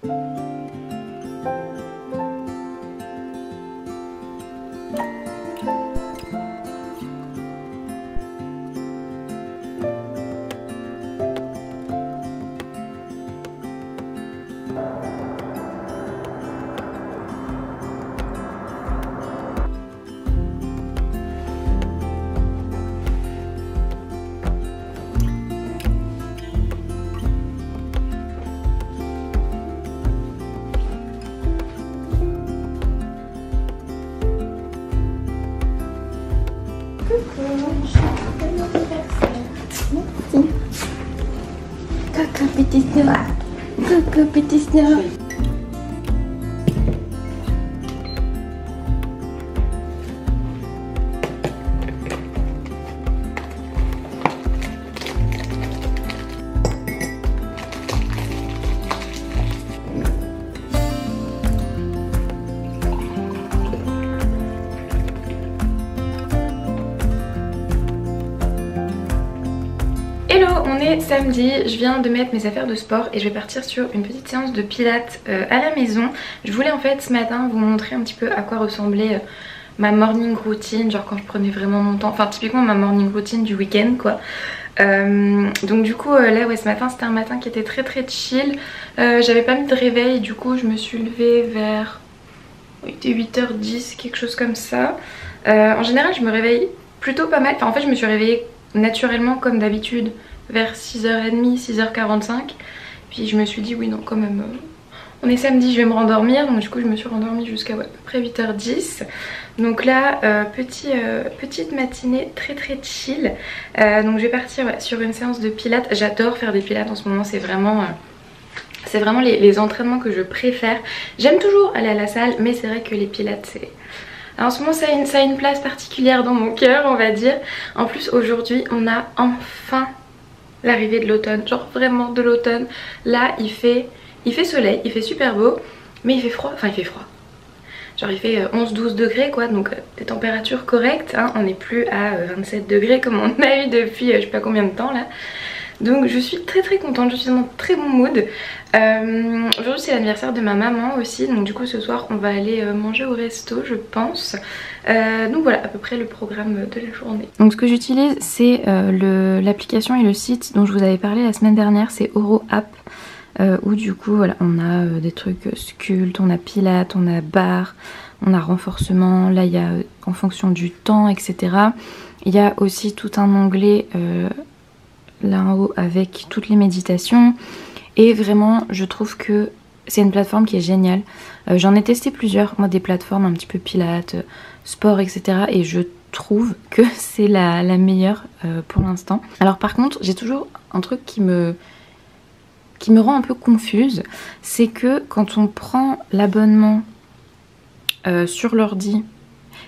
Coucou petit snow. Coucou petit snow. On est samedi, je viens de mettre mes affaires de sport et je vais partir sur une petite séance de pilates à la maison. Je voulais en fait ce matin vous montrer un petit peu à quoi ressemblait ma morning routine, genre quand je prenais vraiment mon temps, enfin typiquement ma morning routine du week-end quoi. Donc du coup là ouais, ce matin c'était un matin qui était très chill. J'avais pas mis de réveil, du coup je me suis levée vers 8h10, quelque chose comme ça. En général je me réveille plutôt pas mal, enfin en fait je me suis réveillée naturellement comme d'habitude vers 6h30, 6h45. Puis je me suis dit oui non quand même on est samedi, je vais me rendormir. Donc du coup je me suis rendormie jusqu'à ouais, à peu près 8h10. Donc là petite matinée très chill. Donc je vais partir ouais, sur une séance de pilates. J'adore faire des pilates en ce moment, c'est vraiment les entraînements que je préfère. J'aime toujours aller à la salle mais c'est vrai que les pilates c'est... Alors, en ce moment ça a une place particulière dans mon cœur on va dire. En plus aujourd'hui on a enfin l'arrivée de l'automne, genre vraiment de l'automne. Là il fait soleil, il fait super beau mais il fait froid, enfin il fait froid. Genre il fait 11-12 degrés quoi, donc des températures correctes hein. On n'est plus à 27 degrés comme on a eu depuis je sais pas combien de temps là. Donc je suis très contente, je suis dans un très bon mood. Aujourd'hui c'est l'anniversaire de ma maman aussi, donc du coup ce soir on va aller manger au resto je pense. Donc voilà à peu près le programme de la journée. Donc ce que j'utilise c'est l'application et le site dont je vous avais parlé la semaine dernière, c'est Oro App. Où du coup voilà on a des trucs sculpte, on a pilates, on a barre, on a renforcement, là il y a en fonction du temps etc. Il y a aussi tout un onglet là en haut avec toutes les méditations et vraiment je trouve que c'est une plateforme qui est géniale. J'en ai testé plusieurs, moi des plateformes un petit peu pilates, sport etc. et je trouve que c'est la meilleure pour l'instant. Alors par contre j'ai toujours un truc qui me rend un peu confuse, c'est que quand on prend l'abonnement sur l'ordi,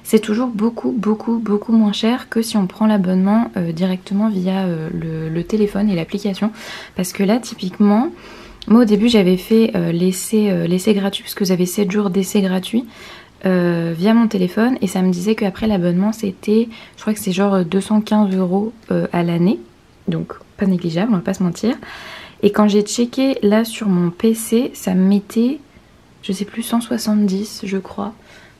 c'est toujours beaucoup moins cher que si on prend l'abonnement directement via le téléphone et l'application. Parce que là typiquement, moi au début j'avais fait l'essai gratuit, parce que vous avez 7 jours d'essai gratuit via mon téléphone, et ça me disait qu'après l'abonnement c'était, je crois que c'est genre 215 € à l'année, donc pas négligeable, on va pas se mentir. Et quand j'ai checké là sur mon PC, ça me mettait, je sais plus, 170 je crois,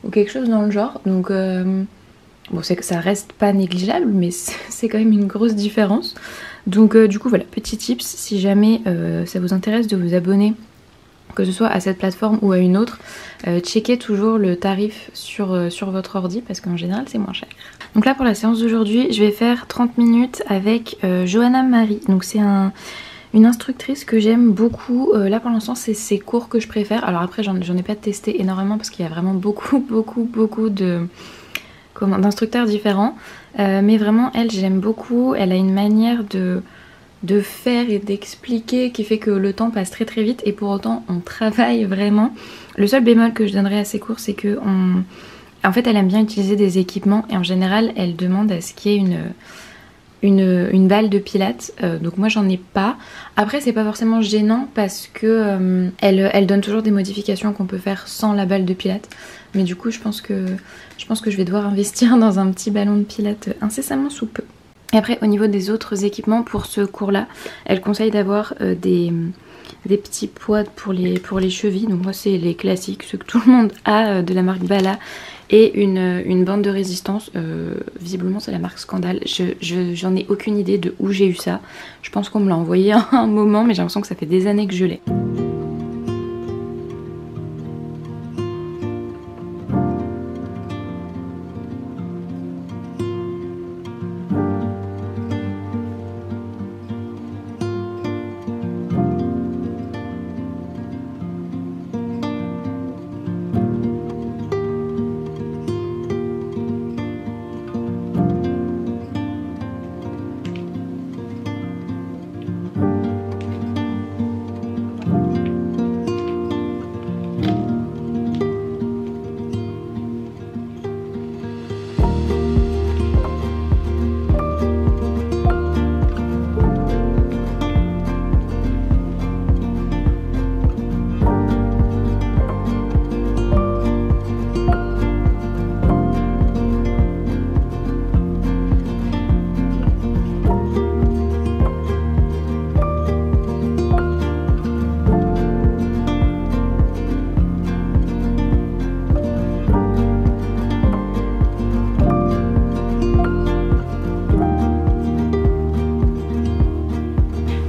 ou quelque chose dans le genre. Donc bon c'est que ça reste pas négligeable mais c'est quand même une grosse différence. Donc du coup voilà, petit tips, si jamais ça vous intéresse de vous abonner, que ce soit à cette plateforme ou à une autre, checkez toujours le tarif sur votre ordi parce qu'en général c'est moins cher. Donc là pour la séance d'aujourd'hui je vais faire 30 minutes avec Johanna Marie. Donc c'est une instructrice que j'aime beaucoup. Là pour l'instant c'est ses cours que je préfère. Alors après j'en ai pas testé énormément parce qu'il y a vraiment beaucoup d'instructeurs différents. Mais vraiment elle j'aime beaucoup. Elle a une manière de faire et d'expliquer qui fait que le temps passe très vite et pour autant on travaille vraiment. Le seul bémol que je donnerais à ses cours c'est que en fait elle aime bien utiliser des équipements et en général elle demande à ce qu'il y ait une balle de pilates, donc moi j'en ai pas. Après c'est pas forcément gênant parce que elle donne toujours des modifications qu'on peut faire sans la balle de pilates, mais du coup je pense que je vais devoir investir dans un petit ballon de pilates incessamment sous peu. Et après au niveau des autres équipements pour ce cours là, elle conseille d'avoir des petits poids pour les chevilles. Donc moi c'est les classiques, ceux que tout le monde a, de la marque Bala. Et une bande de résistance, visiblement c'est la marque Scandale. J'en ai aucune idée de où j'ai eu ça. Je pense qu'on me l'a envoyé à un moment, mais j'ai l'impression que ça fait des années que je l'ai.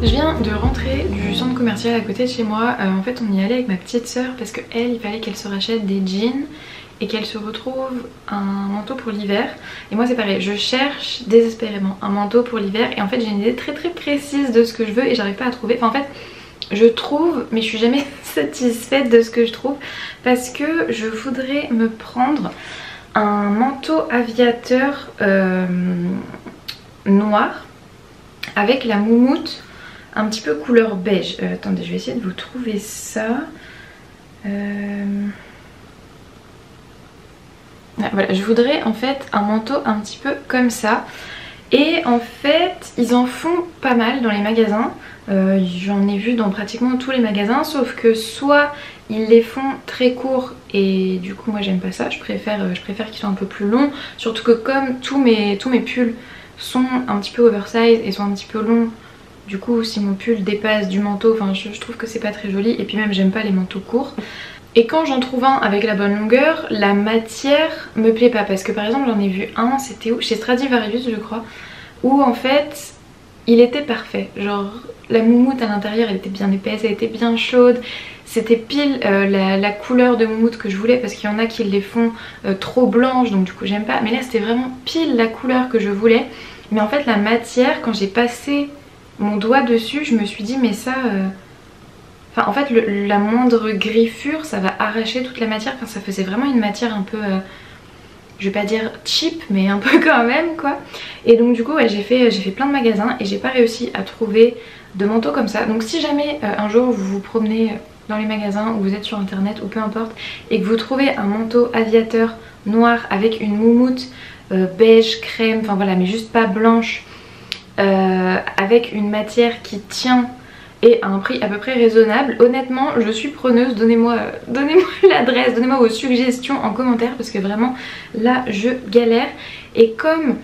Je viens de rentrer du centre commercial à côté de chez moi. En fait on y allait avec ma petite soeur parce qu'elle, il fallait qu'elle se rachète des jeans et qu'elle se retrouve un manteau pour l'hiver. Et moi c'est pareil, je cherche désespérément un manteau pour l'hiver et en fait j'ai une idée très précise de ce que je veux et j'arrive pas à trouver. Enfin en fait je trouve mais je suis jamais satisfaite de ce que je trouve parce que je voudrais me prendre un manteau aviateur noir avec la moumoute un petit peu couleur beige. Attendez, je vais essayer de vous trouver ça. Voilà, je voudrais en fait un manteau un petit peu comme ça. Et en fait, ils en font pas mal dans les magasins. J'en ai vu dans pratiquement tous les magasins, sauf que soit ils les font très courts et du coup moi j'aime pas ça. Je préfère qu'ils soient un peu plus longs. Surtout que comme tous mes pulls sont un petit peu oversize et sont un petit peu longs, du coup si mon pull dépasse du manteau, enfin je trouve que c'est pas très joli. Et puis même j'aime pas les manteaux courts. Et quand j'en trouve un avec la bonne longueur, la matière me plaît pas. Parce que par exemple j'en ai vu un, c'était où? Chez Stradivarius je crois, où en fait il était parfait. Genre la moumoute à l'intérieur elle était bien épaisse, elle était bien chaude. C'était pile la couleur de moumoute que je voulais, parce qu'il y en a qui les font trop blanches, donc du coup j'aime pas. Mais là c'était vraiment pile la couleur que je voulais. Mais en fait la matière, quand j'ai passé mon doigt dessus, je me suis dit mais ça... Enfin en fait la moindre griffure ça va arracher toute la matière. Enfin ça faisait vraiment une matière un peu... je vais pas dire cheap mais un peu quand même quoi. Et donc du coup ouais, j'ai fait plein de magasins et j'ai pas réussi à trouver de manteau comme ça. Donc si jamais un jour vous vous promenez dans les magasins ou vous êtes sur internet ou peu importe et que vous trouvez un manteau aviateur noir avec une moumoute beige crème, enfin voilà, mais juste pas blanche, avec une matière qui tient et à un prix à peu près raisonnable, honnêtement je suis preneuse. Donnez-moi l'adresse, donnez-moi vos suggestions en commentaire parce que vraiment là je galère. Et comme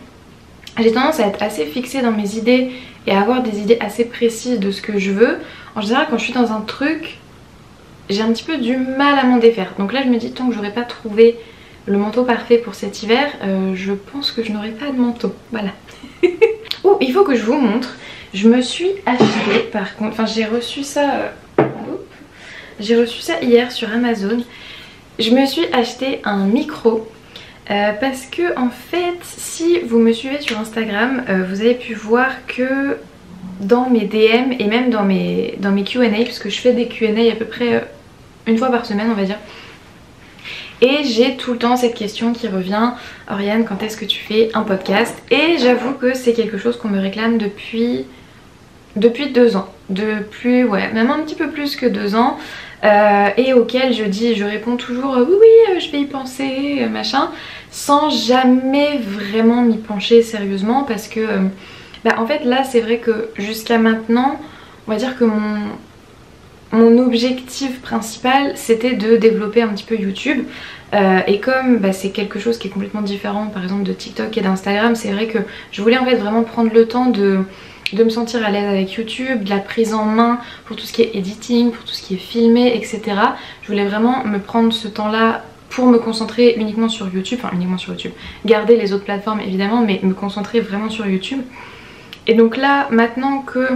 j'ai tendance à être assez fixée dans mes idées et à avoir des idées assez précises de ce que je veux, en général quand je suis dans un truc j'ai un petit peu du mal à m'en défaire. Donc là je me dis tant que j'aurais pas trouvé le manteau parfait pour cet hiver, je pense que je n'aurai pas de manteau, voilà. Oh, il faut que je vous montre. Je me suis acheté par contre, enfin j'ai reçu ça hier sur Amazon. Je me suis acheté un micro parce que en fait si vous me suivez sur Instagram, vous avez pu voir que dans mes DM et même dans mes Q&A, puisque je fais des Q&A à peu près une fois par semaine on va dire, et j'ai tout le temps cette question qui revient: Oriane, quand est-ce que tu fais un podcast? Et j'avoue que c'est quelque chose qu'on me réclame depuis 2 ans, ouais, même un petit peu plus que 2 ans, et auquel je réponds toujours oui, je vais y penser, machin, sans jamais vraiment m'y pencher sérieusement, parce que en fait là c'est vrai que jusqu'à maintenant on va dire que mon objectif principal c'était de développer un petit peu YouTube, et comme c'est quelque chose qui est complètement différent par exemple de TikTok et d'Instagram, c'est vrai que je voulais en fait vraiment prendre le temps de me sentir à l'aise avec YouTube, de la prise en main pour tout ce qui est editing, pour tout ce qui est filmé, etc. Je voulais vraiment me prendre ce temps-là pour me concentrer uniquement sur YouTube, enfin uniquement sur YouTube, garder les autres plateformes évidemment, mais me concentrer vraiment sur YouTube. Et donc là, maintenant que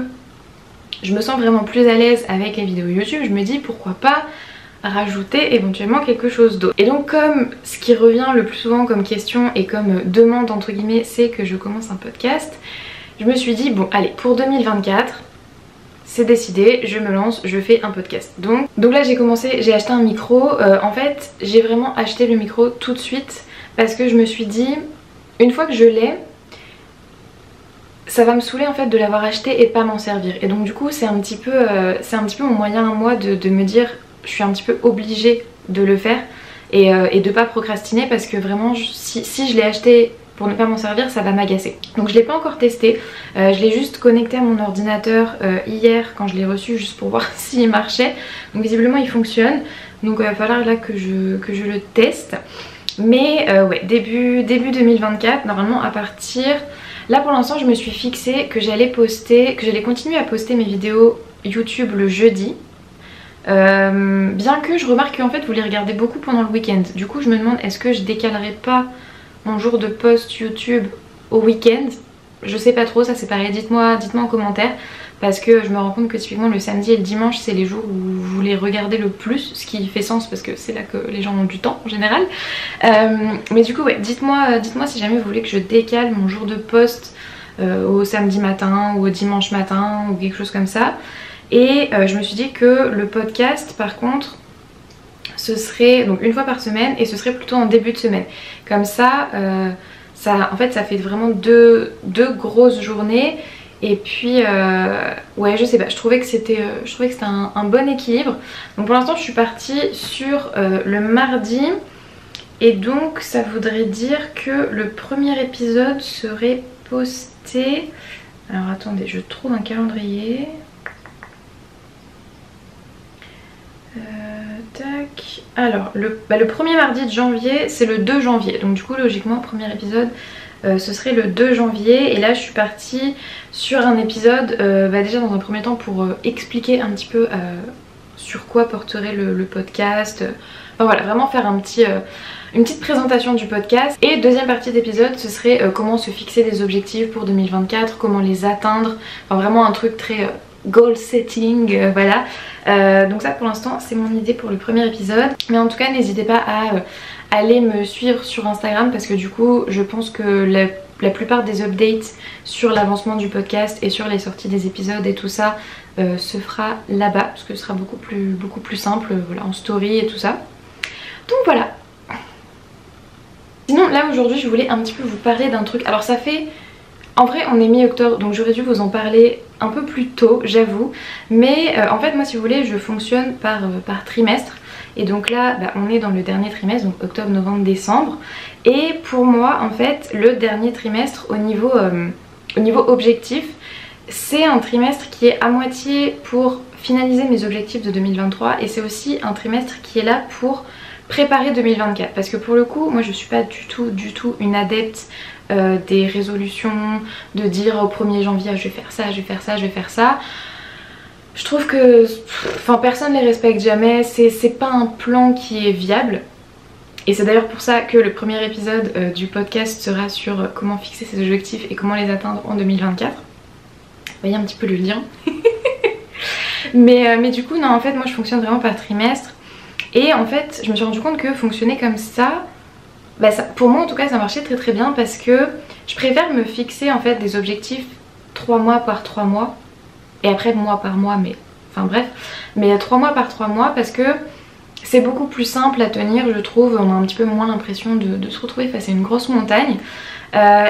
je me sens vraiment plus à l'aise avec les vidéos YouTube, je me dis pourquoi pas rajouter éventuellement quelque chose d'autre. Et donc comme ce qui revient le plus souvent comme question et comme demande entre guillemets, c'est que je commence un podcast, je me suis dit bon allez, pour 2024 c'est décidé, je me lance, je fais un podcast. Donc là j'ai commencé, j'ai acheté un micro. En fait j'ai vraiment acheté le micro tout de suite parce que je me suis dit une fois que je l'ai, ça va me saouler en fait de l'avoir acheté et pas m'en servir. Et donc du coup c'est un petit peu mon moyen à moi de me dire je suis un petit peu obligée de le faire et de pas procrastiner parce que vraiment si je l'ai acheté pour ne pas m'en servir, ça va m'agacer. Donc je l'ai pas encore testé, je l'ai juste connecté à mon ordinateur hier quand je l'ai reçu juste pour voir s'il marchait. Donc visiblement il fonctionne, donc il va falloir là que je le teste. Mais ouais, début 2024, normalement à partir... Là pour l'instant je me suis fixée que j'allais continuer à poster mes vidéos YouTube le jeudi. Bien que je remarque qu'en fait vous les regardez beaucoup pendant le week-end. Du coup je me demande est-ce que je décalerai pas mon jour de post YouTube au week-end. Je sais pas trop, ça c'est pareil, dites-moi en commentaire. Parce que je me rends compte que typiquement le samedi et le dimanche c'est les jours où vous les regardez le plus. Ce qui fait sens parce que c'est là que les gens ont du temps en général. Mais du coup ouais, dites-moi si jamais vous voulez que je décale mon jour de post au samedi matin ou au dimanche matin ou quelque chose comme ça. Et je me suis dit que le podcast par contre ce serait donc une fois par semaine et ce serait plutôt en début de semaine. Comme ça, en fait ça fait vraiment deux grosses journées. Et puis ouais je sais pas, je trouvais que c'était un bon équilibre. Donc pour l'instant je suis partie sur le mardi. Et donc ça voudrait dire que le premier épisode serait posté... Alors attendez, je trouve un calendrier. Tac. Alors le premier mardi de janvier c'est le 2 janvier. Donc du coup logiquement premier épisode ce serait le 2 janvier. Et là je suis partie sur un épisode déjà dans un premier temps pour expliquer un petit peu sur quoi porterait le podcast. Enfin voilà, vraiment faire une petite présentation du podcast. Et deuxième partie d'épisode ce serait comment se fixer des objectifs pour 2024, comment les atteindre. Enfin vraiment un truc très... goal setting, voilà. Donc ça pour l'instant c'est mon idée pour le premier épisode. Mais en tout cas n'hésitez pas à aller me suivre sur Instagram parce que du coup je pense que la plupart des updates sur l'avancement du podcast et sur les sorties des épisodes et tout ça se fera là-bas parce que ce sera beaucoup plus simple, voilà, en story et tout ça. Donc voilà. Sinon là aujourd'hui je voulais un petit peu vous parler d'un truc. Alors ça fait... En vrai on est mi-octobre donc j'aurais dû vous en parler un peu plus tôt j'avoue. Mais en fait moi si vous voulez je fonctionne par trimestre. Et donc là on est dans le dernier trimestre, donc octobre, novembre, décembre. Et pour moi en fait le dernier trimestre au niveau objectif c'est un trimestre qui est à moitié pour finaliser mes objectifs de 2023. Et c'est aussi un trimestre qui est là pour préparer 2024. Parce que pour le coup moi je suis pas du tout une adepte des résolutions, de dire au 1er janvier je vais faire ça, je vais faire ça, je vais faire ça. Je trouve que personne ne les respecte jamais, c'est pas un plan qui est viable. Et c'est d'ailleurs pour ça que le premier épisode du podcast sera sur comment fixer ses objectifs et comment les atteindre en 2024. Vous voyez un petit peu le lien. mais du coup non en fait moi je fonctionne vraiment par trimestre. Et en fait je me suis rendu compte que fonctionner comme ça, pour moi en tout cas ça marchait très bien parce que je préfère me fixer en fait des objectifs 3 mois par 3 mois et après mois par mois, mais enfin bref, mais 3 mois par 3 mois parce que c'est beaucoup plus simple à tenir je trouve. On a un petit peu moins l'impression de se retrouver face à une grosse montagne.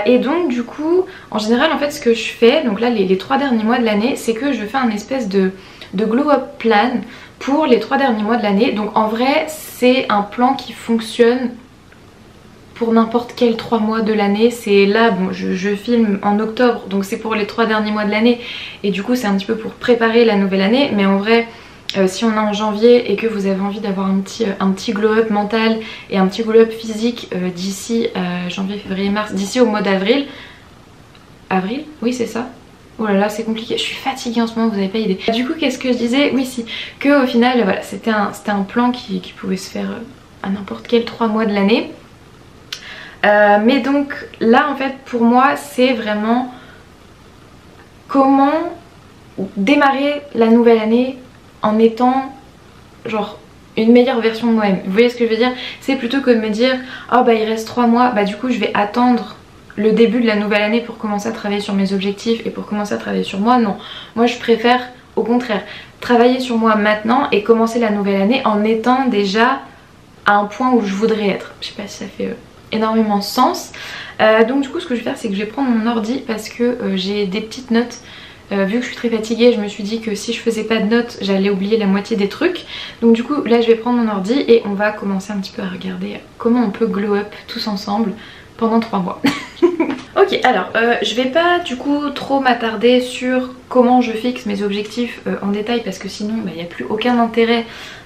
Et donc du coup en général en fait ce que je fais, donc là les 3 derniers mois de l'année, c'est que je fais un espèce de glow up plan pour les 3 derniers mois de l'année. Donc en vrai c'est un plan qui fonctionne pour n'importe quel 3 mois de l'année. C'est là, bon je filme en octobre donc c'est pour les 3 derniers mois de l'année et du coup c'est un petit peu pour préparer la nouvelle année. Mais en vrai si on est en janvier et que vous avez envie d'avoir un petit glow up mental et un petit glow up physique d'ici janvier, février, mars, d'ici au mois d'avril. Avril? Oui c'est ça. Oh là là, c'est compliqué, je suis fatiguée en ce moment, vous avez pas idée. Du coup, qu'est-ce que je disais? Oui, si, que au final, voilà, c'était un plan qui pouvait se faire à n'importe quel 3 mois de l'année. Mais donc là, en fait, pour moi, c'est vraiment comment démarrer la nouvelle année en étant genre une meilleure version de moi-même. Vous voyez ce que je veux dire? C'est plutôt que de me dire oh bah il reste 3 mois, bah du coup je vais attendre le début de la nouvelle année pour commencer à travailler sur mes objectifs et pour commencer à travailler sur moi. Non, moi je préfère au contraire travailler sur moi maintenant et commencer la nouvelle année en étant déjà à un point où je voudrais être. Je sais pas si ça fait énormément sens. Donc du coup ce que je vais faire, c'est que je vais prendre mon ordi parce que j'ai des petites notes. Vu que je suis très fatiguée, je me suis dit que si je faisais pas de notes, j'allais oublier la moitié des trucs. Donc du coup là je vais prendre mon ordi et on va commencer un petit peu à regarder comment on peut glow up tous ensemble pendant 3 mois. Ok, alors je vais pas du coup trop m'attarder sur comment je fixe mes objectifs en détail parce que sinon il n'y a plus aucun intérêt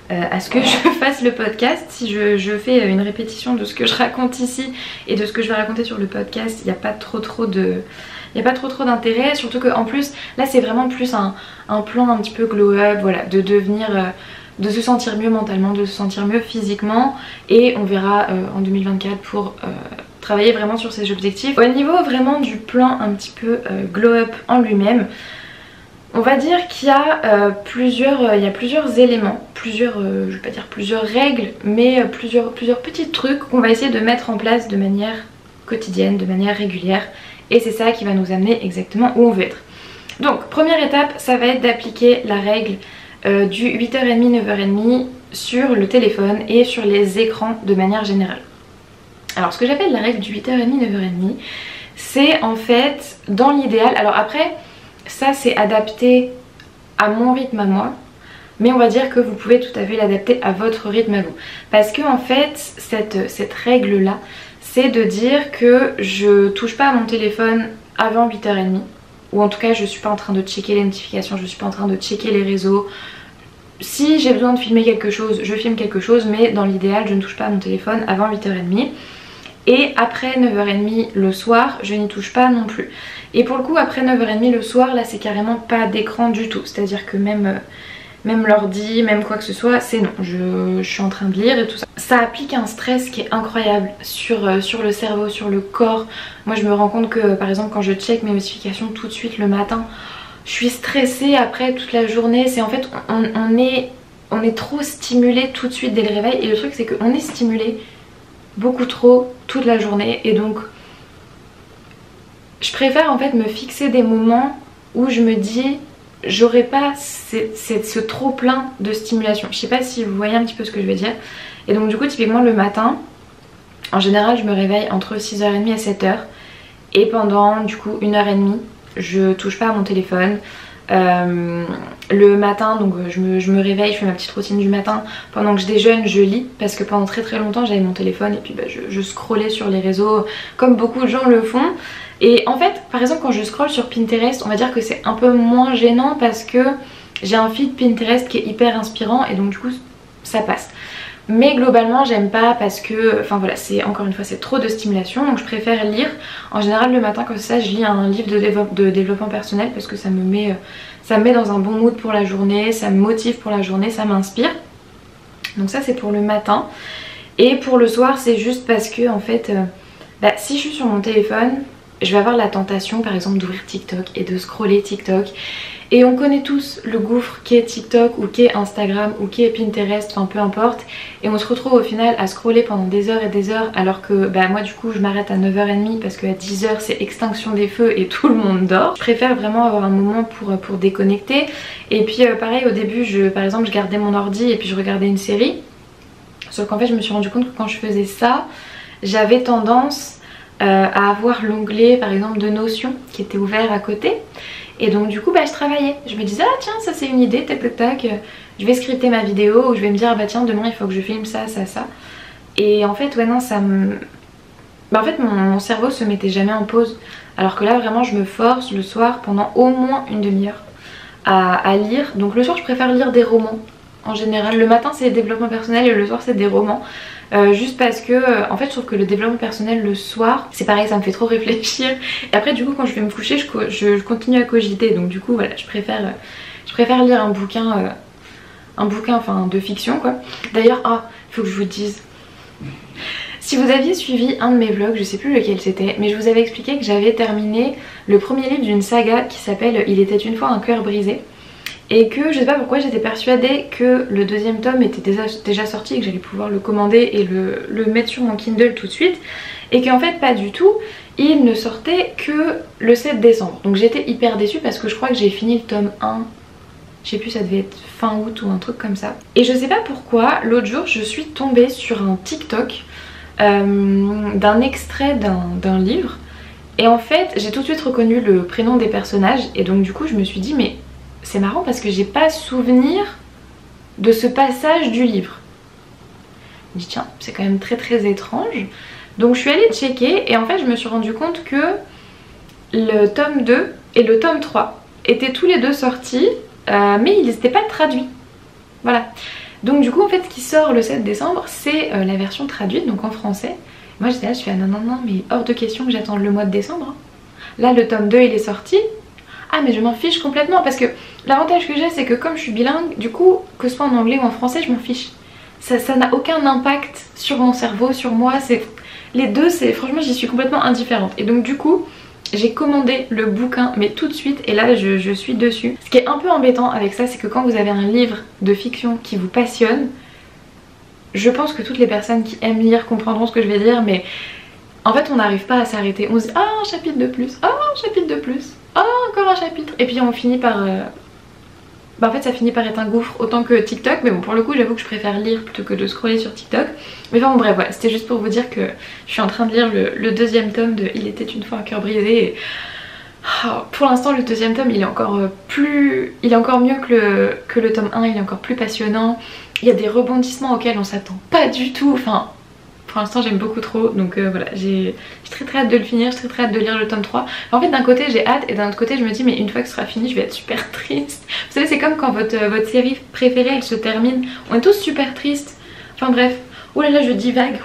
à ce que je fasse le podcast. Si je fais une répétition de ce que je raconte ici et de ce que je vais raconter sur le podcast, il n'y a pas trop d'intérêt, surtout que en plus là c'est vraiment plus un plan un petit peu glow up, voilà, de devenir de se sentir mieux mentalement, de se sentir mieux physiquement, et on verra en 2024 pour travailler vraiment sur ces objectifs. Au niveau vraiment du plan un petit peu glow up en lui-même, on va dire qu'il y a plusieurs éléments, je vais pas dire plusieurs règles, mais plusieurs petits trucs qu'on va essayer de mettre en place de manière quotidienne, de manière régulière, et c'est ça qui va nous amener exactement où on veut être. Donc première étape, ça va être d'appliquer la règle du 8h30, 9h30 sur le téléphone et sur les écrans de manière générale. Alors ce que j'appelle la règle du 8h30, 9h30, c'est en fait dans l'idéal, alors après ça c'est adapté à mon rythme à moi, mais on va dire que vous pouvez tout à fait l'adapter à votre rythme à vous. Parce que en fait cette règle là, c'est de dire que je touche pas à mon téléphone avant 8h30, ou en tout cas je suis pas en train de checker les notifications, je suis pas en train de checker les réseaux. Si j'ai besoin de filmer quelque chose, je filme quelque chose, mais dans l'idéal je ne touche pas à mon téléphone avant 8h30. Et après 9h30 le soir, je n'y touche pas non plus. Et pour le coup après 9h30 le soir, là c'est carrément pas d'écran du tout, c'est à dire que même l'ordi, même quoi que ce soit, c'est non, je suis en train de lire et tout ça. Ça applique un stress qui est incroyable sur le cerveau, sur le corps. Moi je me rends compte que par exemple quand je check mes notifications tout de suite le matin, je suis stressée après toute la journée. C'est en fait on est trop stimulé tout de suite dès le réveil, et le truc c'est qu'on est stimulé beaucoup trop toute la journée, et donc je préfère en fait me fixer des moments où je me dis j'aurai pas ce trop plein de stimulation. Je sais pas si vous voyez un petit peu ce que je veux dire. Et donc du coup typiquement le matin, en général je me réveille entre 6h30 et 7h, et pendant du coup 1h30 je touche pas à mon téléphone. Le matin donc je me réveille, je fais ma petite routine du matin. Pendant que je déjeune je lis, parce que pendant très longtemps j'avais mon téléphone et puis bah, je scrollais sur les réseaux comme beaucoup de gens le font. Et en fait par exemple quand je scrolle sur Pinterest, on va dire que c'est un peu moins gênant parce que j'ai un feed Pinterest qui est hyper inspirant, et donc du coup ça passe. Mais globalement j'aime pas parce que, enfin voilà, c'est encore une fois c'est trop de stimulation, donc je préfère lire. En général le matin comme ça je lis un livre de développement personnel parce que ça me met dans un bon mood pour la journée, ça me motive pour la journée, ça m'inspire. Donc ça c'est pour le matin. Et pour le soir c'est juste parce que en fait si je suis sur mon téléphone, je vais avoir la tentation par exemple d'ouvrir TikTok et de scroller TikTok. Et on connaît tous le gouffre qu'est TikTok ou qu'est Instagram ou qu'est Pinterest, enfin peu importe. Et on se retrouve au final à scroller pendant des heures et des heures, alors que bah, moi du coup je m'arrête à 9h30 parce qu'à 10h c'est extinction des feux et tout le monde dort. Je préfère vraiment avoir un moment pour déconnecter. Et puis pareil au début par exemple je gardais mon ordi et puis je regardais une série. Sauf qu'en fait je me suis rendu compte que quand je faisais ça, j'avais tendance à avoir l'onglet par exemple de Notion qui était ouvert à côté. Et donc du coup bah je travaillais, je me disais ah tiens ça c'est une idée, tac tac tac, je vais scripter ma vidéo, ou je vais me dire bah tiens demain il faut que je filme ça. Et en fait ouais non ça me... Bah en fait mon cerveau se mettait jamais en pause, alors que là vraiment je me force le soir pendant au moins une demi-heure à lire. Donc le soir je préfère lire des romans en général. Le matin c'est développement personnel et le soir c'est des romans. Juste parce que en fait je trouve que le développement personnel le soir c'est pareil, ça me fait trop réfléchir et après du coup quand je vais me coucher je continue à cogiter, donc du coup voilà, je préfère lire un bouquin enfin de fiction quoi. D'ailleurs il faut que je vous dise, si vous aviez suivi un de mes vlogs, je sais plus lequel c'était, mais je vous avais expliqué que j'avais terminé le premier livre d'une saga qui s'appelle Il était une fois un cœur brisé. Et que je sais pas pourquoi j'étais persuadée que le deuxième tome était déjà sorti et que j'allais pouvoir le commander et le mettre sur mon Kindle tout de suite. Et qu'en fait pas du tout, il ne sortait que le 7 décembre. Donc j'étais hyper déçue parce que je crois que j'ai fini le tome 1, je sais plus, ça devait être fin août ou un truc comme ça. Et je sais pas pourquoi, l'autre jour je suis tombée sur un TikTok d'un extrait d'un livre. Et en fait j'ai tout de suite reconnu le prénom des personnages et donc du coup je me suis dit mais c'est marrant parce que j'ai pas souvenir de ce passage du livre. Je me dis tiens, c'est quand même très étrange. Donc je suis allée checker et en fait je me suis rendu compte que le tome 2 et le tome 3 étaient tous les deux sortis mais ils n'étaient pas traduits. Voilà. Donc du coup en fait ce qui sort le 7 décembre c'est la version traduite, donc en français. Moi j'étais là, je suis non mais hors de question que j'attende le mois de décembre. Là le tome 2 il est sorti. Ah mais je m'en fiche complètement parce que l'avantage que j'ai c'est que comme je suis bilingue, du coup que ce soit en anglais ou en français je m'en fiche. Ça n'a aucun impact sur mon cerveau, sur moi, les deux, franchement j'y suis complètement indifférente. Et donc du coup j'ai commandé le bouquin mais tout de suite et là je suis dessus. Ce qui est un peu embêtant avec ça c'est que quand vous avez un livre de fiction qui vous passionne, je pense que toutes les personnes qui aiment lire comprendront ce que je vais dire, mais en fait on n'arrive pas à s'arrêter. On se dit ah un chapitre de plus, ah un chapitre de plus, ah encore un chapitre, et puis on finit par en fait ça finit par être un gouffre autant que TikTok, mais bon pour le coup j'avoue que je préfère lire plutôt que de scroller sur TikTok. Mais enfin bon bref voilà, c'était juste pour vous dire que je suis en train de lire le deuxième tome de Il était une fois un cœur brisé et pour l'instant le deuxième tome il est encore mieux que le tome 1, il est encore plus passionnant. Il y a des rebondissements auxquels on s'attend pas du tout, enfin pour l'instant j'aime beaucoup trop, donc voilà, j'ai très hâte de le finir, j'ai très hâte de lire le tome 3. En fait d'un côté j'ai hâte et d'un autre côté je me dis mais une fois que ce sera fini je vais être super triste. Vous savez c'est comme quand votre série préférée elle se termine, on est tous super tristes, enfin bref. Oh là là je divague.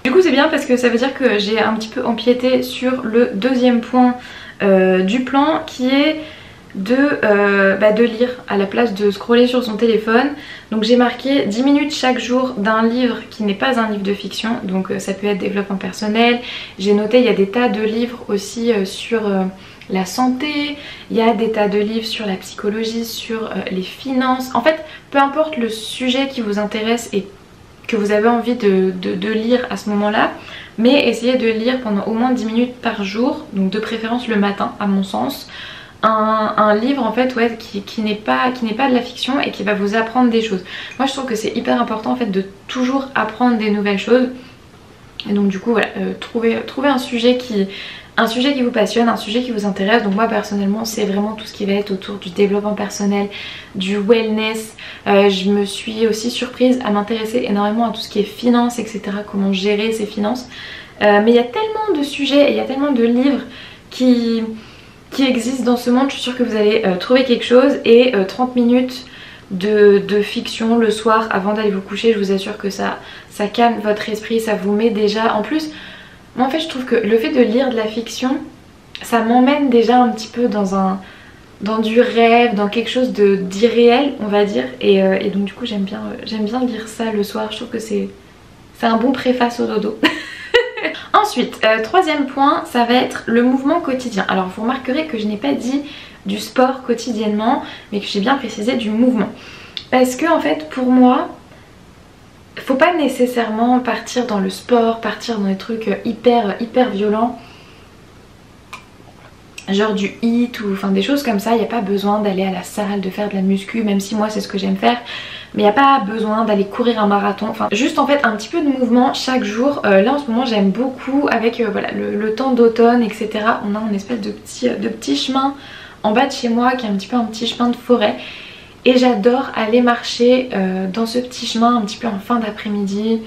Du coup c'est bien parce que ça veut dire que j'ai un petit peu empiété sur le deuxième point du plan qui est de lire à la place de scroller sur son téléphone. Donc j'ai marqué 10 minutes chaque jour d'un livre qui n'est pas un livre de fiction, donc ça peut être développement personnel. J'ai noté il y a des tas de livres aussi sur la santé, il y a des tas de livres sur la psychologie, sur les finances. En fait peu importe le sujet qui vous intéresse et que vous avez envie de lire à ce moment là, mais essayez de lire pendant au moins 10 minutes par jour, donc de préférence le matin à mon sens. Un livre en fait ouais, qui n'est pas de la fiction et qui va vous apprendre des choses. Moi je trouve que c'est hyper important en fait de toujours apprendre des nouvelles choses. Et donc du coup voilà, trouver un sujet qui vous passionne, un sujet qui vous intéresse. Donc moi personnellement c'est vraiment tout ce qui va être autour du développement personnel, du wellness. Je me suis aussi surprise à m'intéresser énormément à tout ce qui est finance, etc. Comment gérer ses finances. Mais il y a tellement de sujets et il y a tellement de livres qui existent dans ce monde. Je suis sûre que vous allez trouver quelque chose. Et 30 minutes de fiction le soir avant d'aller vous coucher, je vous assure que ça calme votre esprit, ça vous met déjà... En plus, moi en fait je trouve que le fait de lire de la fiction, ça m'emmène déjà un petit peu dans du rêve, dans quelque chose d'irréel on va dire. Et donc du coup j'aime bien lire ça le soir, je trouve que c'est un bon préface au dodo. Ensuite, troisième point, ça va être le mouvement quotidien. Alors vous remarquerez que je n'ai pas dit du sport quotidiennement, mais que j'ai bien précisé du mouvement. Parce que en fait pour moi, faut pas nécessairement partir dans le sport, partir dans des trucs hyper violents. Genre du HIIT ou enfin des choses comme ça. Il n'y a pas besoin d'aller à la salle, de faire de la muscu, même si moi c'est ce que j'aime faire. Mais il n'y a pas besoin d'aller courir un marathon, enfin juste en fait un petit peu de mouvement chaque jour. Là en ce moment j'aime beaucoup avec voilà, le temps d'automne etc. On a une espèce de petit chemin en bas de chez moi qui est un petit chemin de forêt. Et j'adore aller marcher dans ce petit chemin un petit peu en fin d'après-midi.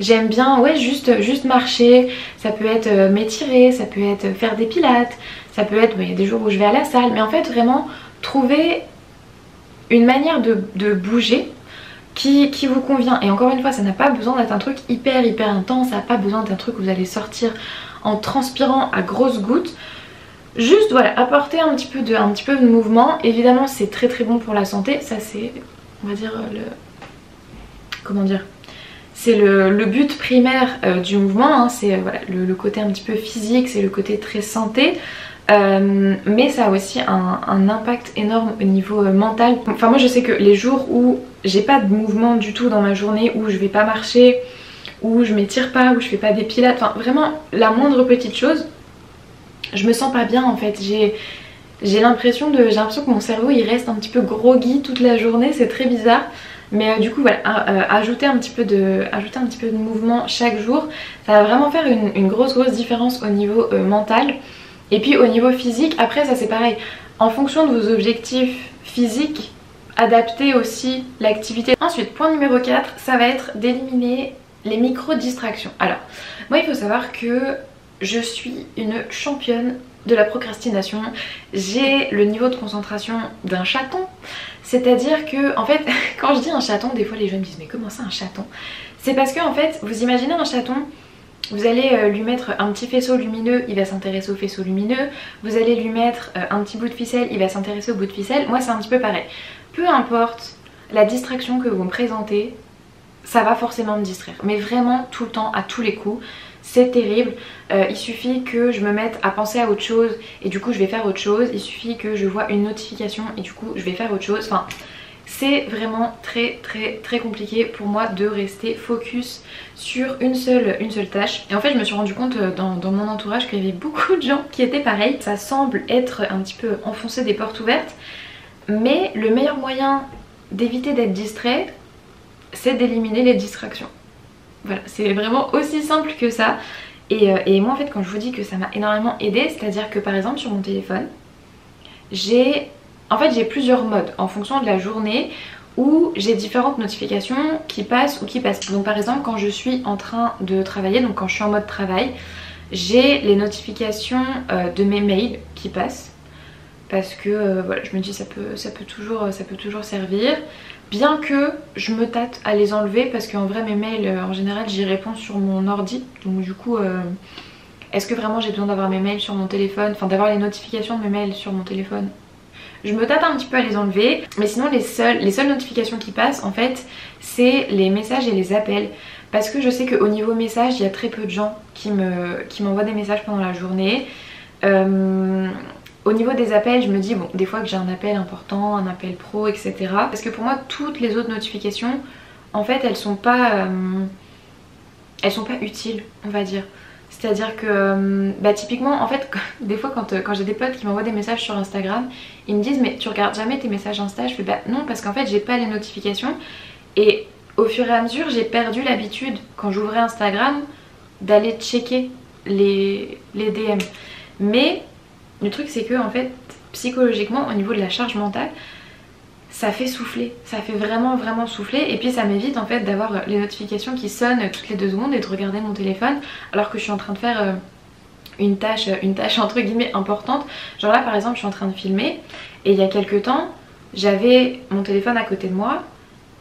J'aime bien ouais juste marcher, ça peut être m'étirer, ça peut être faire des pilates, ça peut être, il y a des jours où je vais à la salle, mais en fait vraiment trouver une manière de bouger qui vous convient. Et encore une fois, ça n'a pas besoin d'être un truc hyper intense, ça n'a pas besoin d'être un truc où vous allez sortir en transpirant à grosses gouttes. Juste voilà, apporter un petit peu de mouvement. Évidemment c'est très bon pour la santé, ça c'est, on va dire, comment dire, c'est le but primaire du mouvement, hein. C'est voilà, le côté un petit peu physique, c'est le côté très santé. Mais ça a aussi un impact énorme au niveau mental. Enfin moi je sais que les jours où j'ai pas de mouvement du tout dans ma journée, où je vais pas marcher, où je m'étire pas, où je fais pas des pilates, enfin vraiment la moindre petite chose, je me sens pas bien en fait. J'ai l'impression que mon cerveau il reste un petit peu groggy toute la journée, c'est très bizarre. Mais du coup voilà, ajouter un petit peu de mouvement chaque jour, ça va vraiment faire une grosse différence au niveau mental. Et puis au niveau physique, après ça c'est pareil, en fonction de vos objectifs physiques, adaptez aussi l'activité. Ensuite, point numéro 4, ça va être d'éliminer les micro-distractions. Alors, moi il faut savoir que je suis une championne de la procrastination. J'ai le niveau de concentration d'un chaton. C'est-à-dire que, en fait, quand je dis un chaton, des fois les gens me disent mais comment ça un chaton? C'est parce que en fait, vous imaginez un chaton, vous allez lui mettre un petit faisceau lumineux, il va s'intéresser au faisceau lumineux. Vous allez lui mettre un petit bout de ficelle, il va s'intéresser au bout de ficelle. Moi c'est un petit peu pareil. Peu importe la distraction que vous me présentez, ça va forcément me distraire. Mais vraiment tout le temps, à tous les coups. C'est terrible, il suffit que je me mette à penser à autre chose et du coup je vais faire autre chose. Il suffit que je vois une notification et du coup je vais faire autre chose. Enfin, c'est vraiment très compliqué pour moi de rester focus sur une seule tâche. Et en fait je me suis rendu compte dans mon entourage qu'il y avait beaucoup de gens qui étaient pareils. Ça semble être un petit peu enfoncer des portes ouvertes, mais le meilleur moyen d'éviter d'être distrait, c'est d'éliminer les distractions. Voilà, c'est vraiment aussi simple que ça. Et moi en fait quand je vous dis que ça m'a énormément aidé, c'est-à-dire que par exemple sur mon téléphone, j'ai plusieurs modes en fonction de la journée où j'ai différentes notifications qui passent ou qui passent. Donc par exemple quand je suis en train de travailler, donc quand je suis en mode travail, j'ai les notifications de mes mails qui passent. Parce que voilà, je me dis ça peut toujours servir. Bien que je me tâte à les enlever parce qu'en vrai mes mails en général j'y réponds sur mon ordi. Donc du coup est-ce que vraiment j'ai besoin d'avoir mes mails sur mon téléphone, enfin d'avoir les notifications de mes mails sur mon téléphone? Je me tâte un petit peu à les enlever. Mais sinon les seules notifications qui passent en fait c'est les messages et les appels. Parce que je sais qu'au niveau message il y a très peu de gens qui m'envoient des messages pendant la journée. Au niveau des appels, je me dis bon, des fois que j'ai un appel important, un appel pro, etc. Parce que pour moi, toutes les autres notifications, en fait, elles sont pas utiles, on va dire. C'est-à-dire que, typiquement, en fait, des fois quand j'ai des potes qui m'envoient des messages sur Instagram, ils me disent mais tu regardes jamais tes messages Insta? Je fais bah non, parce qu'en fait, j'ai pas les notifications. Et au fur et à mesure, j'ai perdu l'habitude, quand j'ouvrais Instagram, d'aller checker les DM. Mais le truc c'est que en fait psychologiquement au niveau de la charge mentale ça fait souffler, ça fait vraiment souffler. Et puis ça m'évite en fait d'avoir les notifications qui sonnent toutes les 2 secondes et de regarder mon téléphone alors que je suis en train de faire une tâche entre guillemets importante. Genre là par exemple je suis en train de filmer et il y a quelques temps j'avais mon téléphone à côté de moi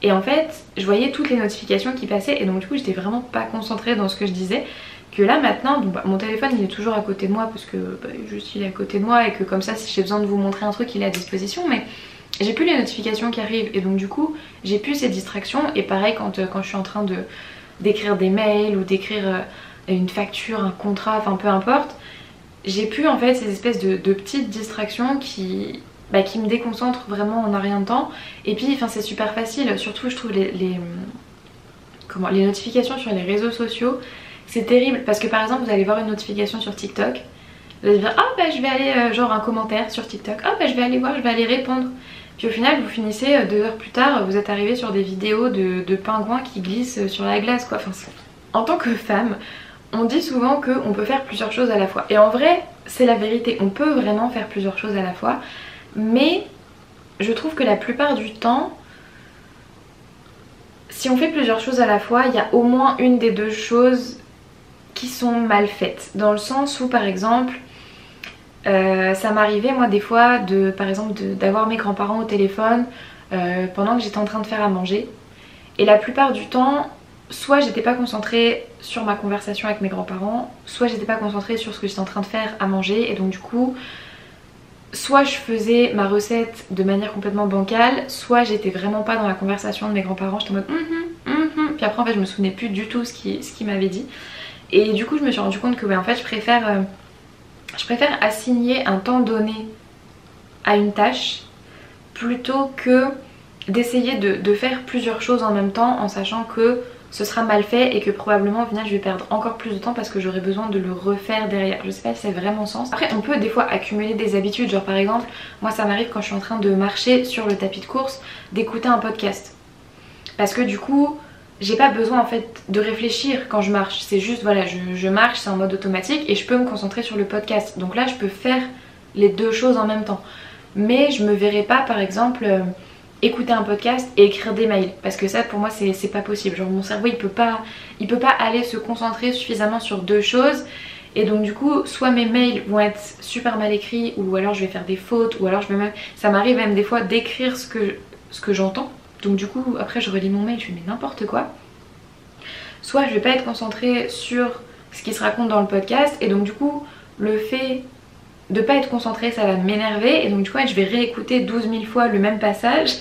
et en fait je voyais toutes les notifications qui passaient et donc du coup j'étais vraiment pas concentrée dans ce que je disais. Que là maintenant, mon téléphone il est toujours à côté de moi parce que juste il est à côté de moi et que comme ça si j'ai besoin de vous montrer un truc il est à disposition, mais j'ai plus les notifications qui arrivent et donc du coup j'ai plus ces distractions. Et pareil quand je suis en train d'écrire des mails ou d'écrire une facture, un contrat, enfin peu importe, j'ai plus en fait ces espèces de petites distractions qui me déconcentrent vraiment en un rien de temps. Et puis enfin c'est super facile, surtout je trouve les notifications sur les réseaux sociaux. C'est terrible parce que par exemple vous allez voir une notification sur TikTok, vous allez dire ah je vais aller genre un commentaire sur TikTok, ah je vais aller voir, je vais aller répondre. Puis au final vous finissez 2 heures plus tard, vous êtes arrivé sur des vidéos de pingouins qui glissent sur la glace quoi. Enfin, en tant que femme, on dit souvent qu'on peut faire plusieurs choses à la fois. Et en vrai c'est la vérité, on peut vraiment faire plusieurs choses à la fois. Mais je trouve que la plupart du temps, si on fait plusieurs choses à la fois, il y a au moins une des 2 choses qui sont mal faites, dans le sens où par exemple ça m'arrivait moi des fois d'avoir mes grands-parents au téléphone pendant que j'étais en train de faire à manger Et la plupart du temps, soit j'étais pas concentrée sur ma conversation avec mes grands-parents, soit j'étais pas concentrée sur ce que j'étais en train de faire à manger, et donc du coup soit je faisais ma recette de manière complètement bancale, soit j'étais vraiment pas dans la conversation de mes grands-parents, j'étais en mode puis après en fait je me souvenais plus du tout ce qu'ils m'avaient dit. Et du coup je me suis rendu compte que ouais, en fait je préfère assigner un temps donné à une tâche plutôt que d'essayer de faire plusieurs choses en même temps en sachant que ce sera mal fait et que probablement au final je vais perdre encore plus de temps parce que j'aurai besoin de le refaire derrière. Je sais pas si ça a vraiment sens. Après on peut des fois accumuler des habitudes, genre par exemple moi ça m'arrive quand je suis en train de marcher sur le tapis de course d'écouter un podcast. Parce que du coup j'ai pas besoin en fait de réfléchir quand je marche, c'est juste voilà je marche, c'est en mode automatique et je peux me concentrer sur le podcast. Donc là je peux faire les deux choses en même temps. Mais je me verrai pas par exemple écouter un podcast et écrire des mails parce que ça pour moi c'est pas possible, genre mon cerveau il peut pas aller se concentrer suffisamment sur deux choses et donc du coup soit mes mails vont être super mal écrits ou alors je vais faire des fautes ou alors ça m'arrive même des fois d'écrire ce que j'entends, donc du coup après je relis mon mail, je fais mais n'importe quoi, soit je vais pas être concentrée sur ce qui se raconte dans le podcast et donc du coup le fait de pas être concentrée ça va m'énerver et donc du coup je vais réécouter 12 000 fois le même passage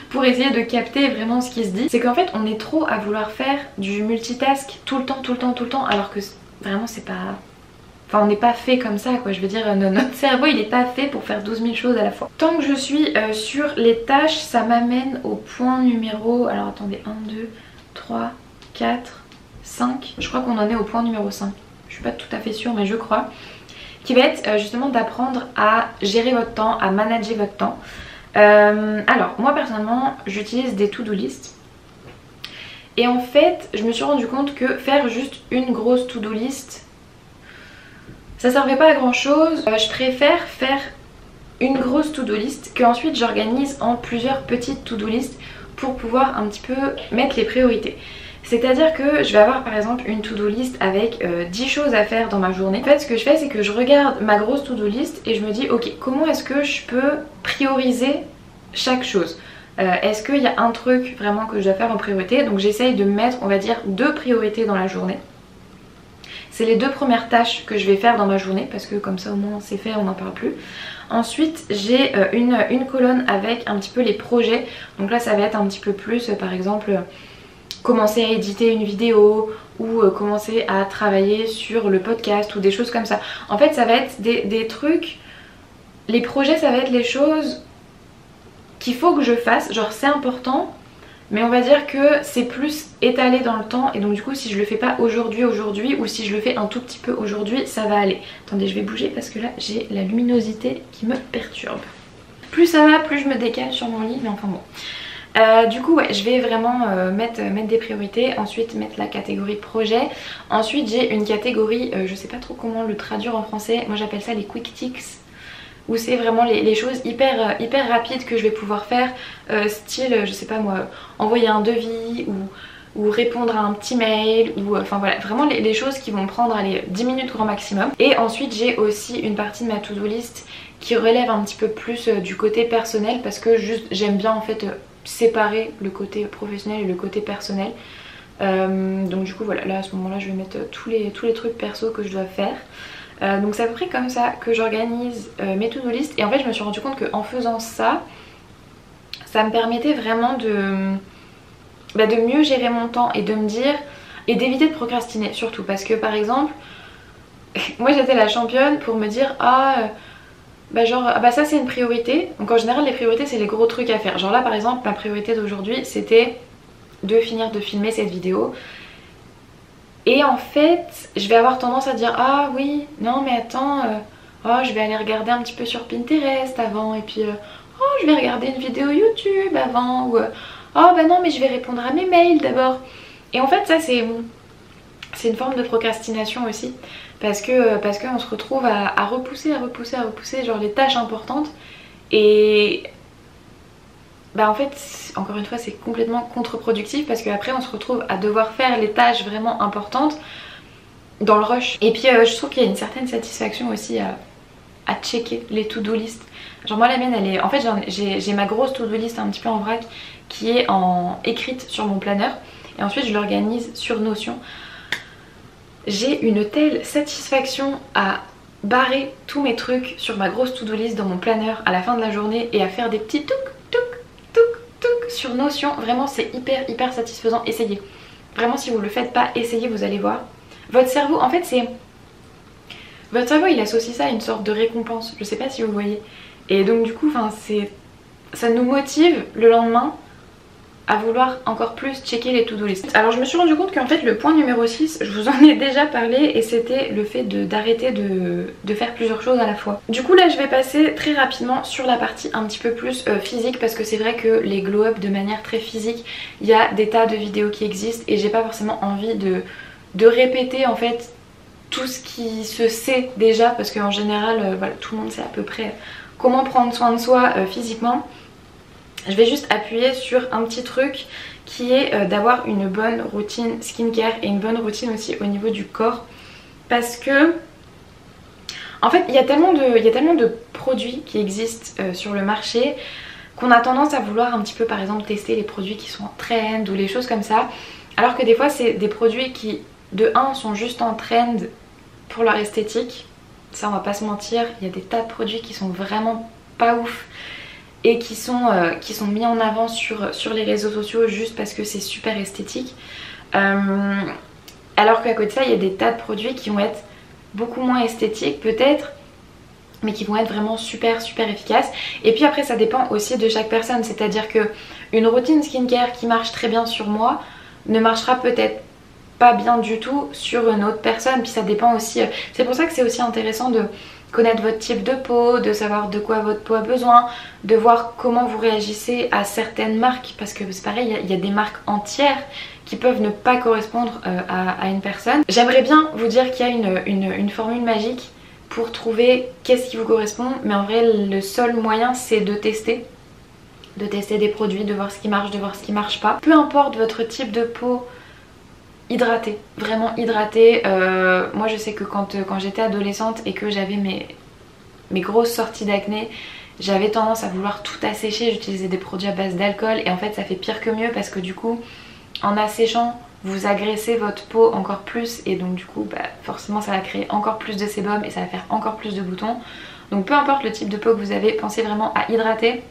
pour essayer de capter vraiment ce qui se dit. C'est qu'en fait on est trop à vouloir faire du multitask tout le temps alors que vraiment c'est pas... Enfin on n'est pas fait comme ça quoi, je veux dire notre cerveau il est pas fait pour faire 12 000 choses à la fois. Tant que je suis sur les tâches ça m'amène au point numéro... Alors attendez, 1, 2, 3, 4, 5... Je crois qu'on en est au point numéro 5. Je suis pas tout à fait sûre mais je crois. Qui va être justement d'apprendre à gérer votre temps, à manager votre temps. Alors moi personnellement j'utilise des to-do list et en fait je me suis rendu compte que faire juste une grosse to-do list ça servait pas à grand chose. Je préfère faire une grosse to-do list que ensuite j'organise en plusieurs petites to-do list pour pouvoir un petit peu mettre les priorités. C'est-à-dire que je vais avoir par exemple une to-do list avec 10 choses à faire dans ma journée. En fait ce que je fais c'est que je regarde ma grosse to-do list et je me dis ok comment est-ce que je peux prioriser chaque chose. Est-ce qu'il y a un truc vraiment que je dois faire en priorité. Donc j'essaye de mettre on va dire 2 priorités dans la journée. C'est les 2 premières tâches que je vais faire dans ma journée parce que comme ça au moins c'est fait, on n'en parle plus. Ensuite j'ai une colonne avec un petit peu les projets. Donc là ça va être un petit peu plus par exemple... commencer à éditer une vidéo ou commencer à travailler sur le podcast ou des choses comme ça. En fait ça va être des trucs, les projets ça va être les choses qu'il faut que je fasse, genre c'est important mais on va dire que c'est plus étalé dans le temps et donc du coup si je le fais pas aujourd'hui ou si je le fais un tout petit peu aujourd'hui ça va aller. Attendez je vais bouger parce que là j'ai la luminosité qui me perturbe. Plus ça va plus je me décale sur mon lit mais enfin bon. Du coup ouais je vais vraiment mettre des priorités, ensuite mettre la catégorie projet, ensuite j'ai une catégorie, je sais pas trop comment le traduire en français, moi j'appelle ça les quick ticks, où c'est vraiment les choses hyper rapides que je vais pouvoir faire, style je sais pas moi, envoyer un devis ou répondre à un petit mail ou enfin voilà vraiment les choses qui vont me prendre allez 10 minutes grand maximum. Et ensuite j'ai aussi une partie de ma to-do list qui relève un petit peu plus du côté personnel parce que juste j'aime bien en fait séparer le côté professionnel et le côté personnel. Donc du coup voilà, là à ce moment là je vais mettre tous les trucs perso que je dois faire. Donc c'est à peu près comme ça que j'organise mes to-do list et en fait je me suis rendu compte qu'en faisant ça me permettait vraiment de mieux gérer mon temps et de me dire et d'éviter de procrastiner surtout parce que par exemple moi j'étais la championne pour me dire ça c'est une priorité. Donc en général les priorités c'est les gros trucs à faire. Genre là par exemple ma priorité d'aujourd'hui c'était de finir de filmer cette vidéo. Et en fait je vais avoir tendance à dire ah oui non mais attends je vais aller regarder un petit peu sur Pinterest avant et puis je vais regarder une vidéo YouTube avant ou non mais je vais répondre à mes mails d'abord. Et en fait ça c'est une forme de procrastination aussi. Parce qu'on se retrouve à repousser genre les tâches importantes et en fait encore une fois c'est complètement contre-productif parce qu'après on se retrouve à devoir faire les tâches vraiment importantes dans le rush. Et puis je trouve qu'il y a une certaine satisfaction aussi à checker les to-do list. Genre moi la mienne elle est... En fait j'ai ma grosse to-do list un petit peu en vrac qui est écrite sur mon planeur. Et ensuite je l'organise sur Notion. J'ai une telle satisfaction à barrer tous mes trucs sur ma grosse to-do list dans mon planeur à la fin de la journée et à faire des petits touc touc touc touc sur Notion. Vraiment c'est hyper satisfaisant. Essayez. Vraiment si vous le faites pas, essayez, vous allez voir. Votre cerveau, en fait c'est... Votre cerveau il associe ça à une sorte de récompense. Je sais pas si vous voyez. Et donc du coup ça nous motive le lendemain à vouloir encore plus checker les to-do list. Alors je me suis rendu compte qu'en fait le point numéro 6, je vous en ai déjà parlé, et c'était le fait d'arrêter de faire plusieurs choses à la fois. Du coup là je vais passer très rapidement sur la partie un petit peu plus physique, parce que c'est vrai que les glow up de manière très physique, il y a des tas de vidéos qui existent et j'ai pas forcément envie de répéter en fait tout ce qui se sait déjà, parce qu'en général voilà, tout le monde sait à peu près comment prendre soin de soi physiquement. Je vais juste appuyer sur un petit truc qui est d'avoir une bonne routine skincare et une bonne routine aussi au niveau du corps, parce que en fait il y a tellement de produits qui existent sur le marché qu'on a tendance à vouloir un petit peu par exemple tester les produits qui sont en trend ou les choses comme ça, alors que des fois c'est des produits qui de 1 sont juste en trend pour leur esthétique. Ça on va pas se mentir, il y a des tas de produits qui sont vraiment pas ouf et qui sont mis en avant sur les réseaux sociaux juste parce que c'est super esthétique. Alors qu'à côté de ça il y a des tas de produits qui vont être beaucoup moins esthétiques peut-être, mais qui vont être vraiment super efficaces. Et puis après ça dépend aussi de chaque personne, c'est à dire que une routine skincare qui marche très bien sur moi ne marchera peut-être pas bien du tout sur une autre personne. Puis ça dépend aussi, c'est pour ça que c'est aussi intéressant de connaître votre type de peau, de savoir de quoi votre peau a besoin, de voir comment vous réagissez à certaines marques, parce que c'est pareil, il y a des marques entières qui peuvent ne pas correspondre à une personne. J'aimerais bien vous dire qu'il y a une formule magique pour trouver qu'est-ce qui vous correspond, mais en vrai le seul moyen c'est de tester des produits, de voir ce qui marche, de voir ce qui marche pas. Peu importe votre type de peau, hydratée, vraiment hydratée. Moi je sais que quand j'étais adolescente et que j'avais mes grosses sorties d'acné, j'avais tendance à vouloir tout assécher, j'utilisais des produits à base d'alcool et en fait ça fait pire que mieux, parce que du coup en asséchant vous agressez votre peau encore plus et donc du coup forcément ça va créer encore plus de sébum et ça va faire encore plus de boutons. Donc peu importe le type de peau que vous avez, pensez vraiment à hydrater,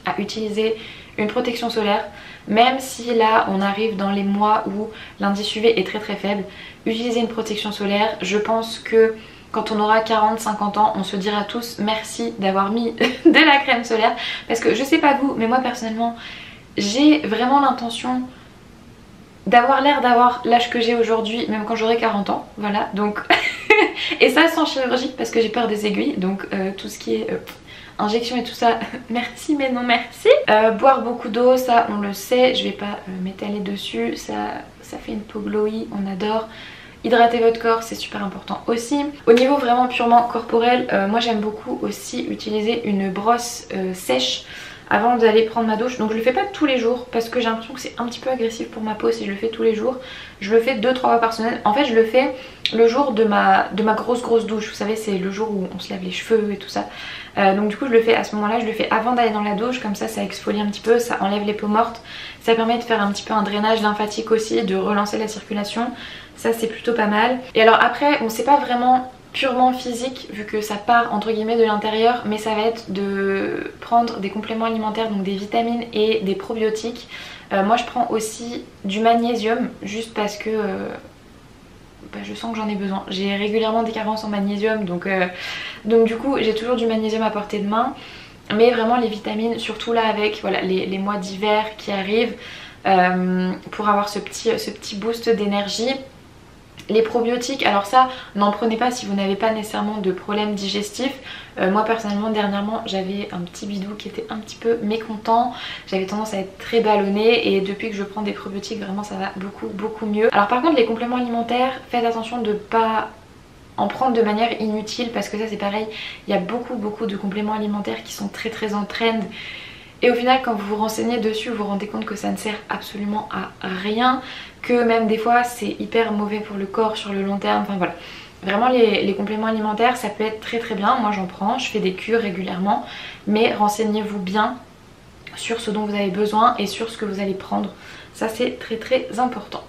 à utiliser une protection solaire. Même si là on arrive dans les mois où l'indice UV est très faible, utilisez une protection solaire. Je pense que quand on aura 40-50 ans, on se dira tous merci d'avoir mis de la crème solaire, parce que je sais pas vous, mais moi personnellement j'ai vraiment l'intention d'avoir l'air d'avoir l'âge que j'ai aujourd'hui, même quand j'aurai 40 ans, voilà, donc et ça sans chirurgie parce que j'ai peur des aiguilles, donc tout ce qui est injection et tout ça, merci mais non merci. Boire beaucoup d'eau, ça on le sait, je vais pas m'étaler dessus, ça fait une peau glowy, on adore. Hydrater votre corps, c'est super important aussi. Au niveau vraiment purement corporel, moi j'aime beaucoup aussi utiliser une brosse sèche avant d'aller prendre ma douche. Donc je le fais pas tous les jours parce que j'ai l'impression que c'est un petit peu agressif pour ma peau si je le fais tous les jours. Je le fais 2-3 fois par semaine. En fait je le fais le jour de ma grosse douche. Vous savez, c'est le jour où on se lave les cheveux et tout ça. Donc du coup je le fais à ce moment là, je le fais avant d'aller dans la douche, comme ça exfolie un petit peu, ça enlève les peaux mortes. Ça permet de faire un petit peu un drainage lymphatique aussi, de relancer la circulation. Ça c'est plutôt pas mal. Et alors après, bon c'est pas vraiment purement physique vu que ça part entre guillemets de l'intérieur, mais ça va être de prendre des compléments alimentaires, donc des vitamines et des probiotiques. Moi je prends aussi du magnésium juste parce que je sens que j'en ai besoin. J'ai régulièrement des carences en magnésium, donc du coup j'ai toujours du magnésium à portée de main. Mais vraiment les vitamines, surtout là avec voilà, les mois d'hiver qui arrivent, pour avoir ce petit boost d'énergie. Les probiotiques, alors ça n'en prenez pas si vous n'avez pas nécessairement de problème digestif. Moi personnellement dernièrement j'avais un petit bidou qui était un petit peu mécontent, j'avais tendance à être très ballonnée et depuis que je prends des probiotiques vraiment ça va beaucoup mieux. Alors par contre les compléments alimentaires, faites attention de ne pas en prendre de manière inutile, parce que ça c'est pareil, il y a beaucoup de compléments alimentaires qui sont très en trend. Et au final quand vous vous renseignez dessus vous vous rendez compte que ça ne sert absolument à rien, que même des fois c'est hyper mauvais pour le corps sur le long terme, enfin voilà. Vraiment les compléments alimentaires ça peut être très très bien, moi j'en prends, je fais des cures régulièrement, mais renseignez-vous bien sur ce dont vous avez besoin et sur ce que vous allez prendre, ça c'est très très important.